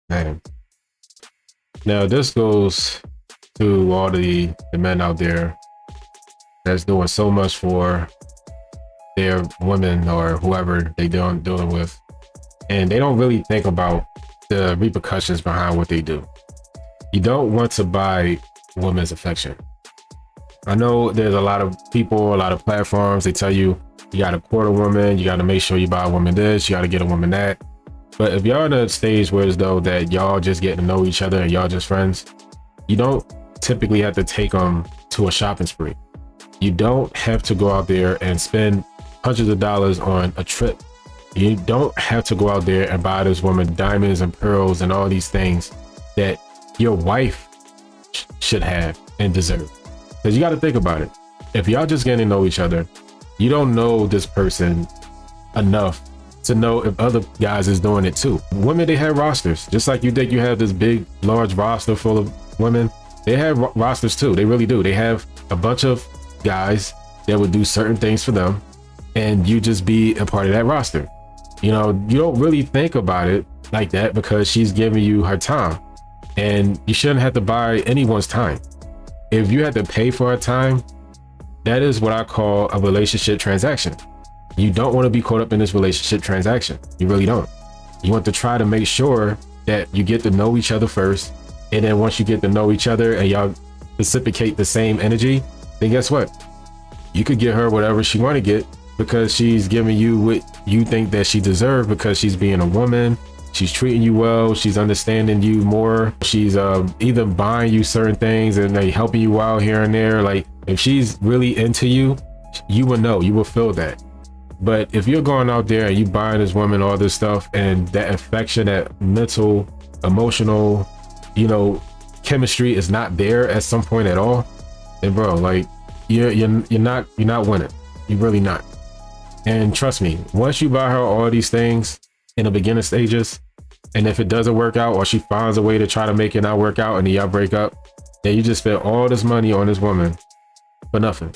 Man. Now this goes to all the men out there that's doing so much for their women or whoever they dealing with, and they don't really think about the repercussions behind what they do. You don't want to buy women's affection. I know there's a lot of people, a lot of platforms, they tell you you got to court a woman, you got to make sure you buy a woman this, you got to get a woman that. But if y'all in a stage where as though that y'all just getting to know each other and y'all just friends, you don't typically have to take them to a shopping spree. You don't have to go out there and spend hundreds of dollars on a trip. You don't have to go out there and buy this woman diamonds and pearls and all these things that your wife should have and deserve. Because you got to think about it. If y'all just getting to know each other, you don't know this person enough to know if other guys is doing it too. Women, they have rosters. Just like you think you have this big, large roster full of women, they have rosters too. They really do. They have a bunch of guys that would do certain things for them, and you just be a part of that roster. You know, you don't really think about it like that because she's giving you her time, and you shouldn't have to buy anyone's time. If you had to pay for her time, that is what I call a relationship transaction. You don't want to be caught up in this relationship transaction. You really don't. You want to try to make sure that you get to know each other first. And then once you get to know each other and y'all reciprocate the same energy, then guess what? You could get her whatever she want to get because she's giving you what you think that she deserves, because she's being a woman. She's treating you well. She's understanding you more. She's either buying you certain things and they helping you out here and there. Like if she's really into you, you will know, you will feel that. But if you're going out there and you buying this woman all this stuff and that affection, that mental, emotional, you know, chemistry is not there at some point at all, then bro, like you're not winning. You're really not. And trust me, once you buy her all these things in the beginning stages, and if it doesn't work out or she finds a way to try to make it not work out and then y'all break up, then you just spent all this money on this woman for nothing.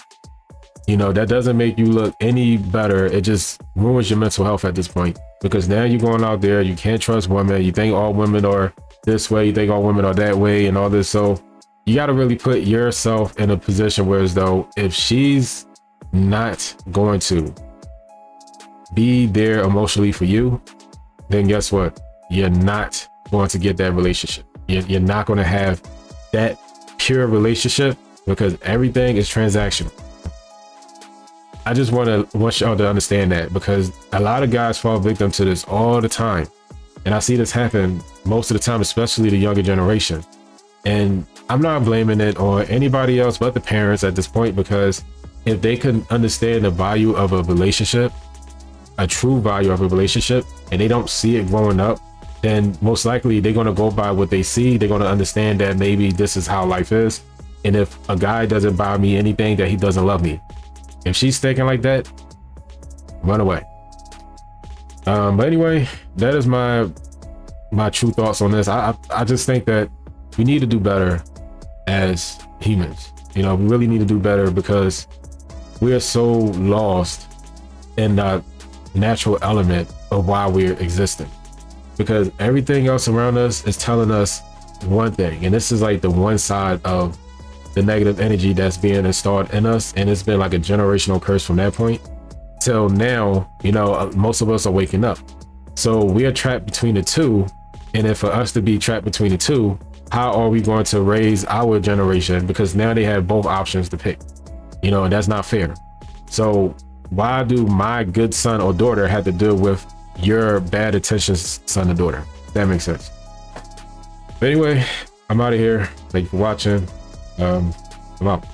You know, that doesn't make you look any better. It just ruins your mental health at this point, because now you're going out there, you can't trust women. You think all women are this way, you think all women are that way and all this. So you got to really put yourself in a position where as though if she's not going to be there emotionally for you, then guess what? You're not going to get that relationship. You're not going to have that pure relationship because everything is transactional. I just want y'all to understand that, because a lot of guys fall victim to this all the time. And I see this happen most of the time, especially the younger generation. And I'm not blaming it on anybody else but the parents at this point, because if they can understand the value of a relationship, a true value of a relationship, and they don't see it growing up, then most likely they're going to go by what they see. They're going to understand that maybe this is how life is. And if a guy doesn't buy me anything, that he doesn't love me. If she's thinking like that, run away. But anyway, that is my true thoughts on this. I just think that we need to do better as humans. You know, we really need to do better, because we are so lost in the natural element of why we're existing. Because everything else around us is telling us one thing, and this is like the one side of the negative energy that's being installed in us, and it's been like a generational curse from that point till now. You know, most of us are waking up, so we are trapped between the two. And if for us to be trapped between the two, how are we going to raise our generation? Because now they have both options to pick, you know, and that's not fair. So why do my good son or daughter have to deal with your bad intentions son or daughter? That makes sense. But anyway, I'm out of here. Thank you for watching. I'm out.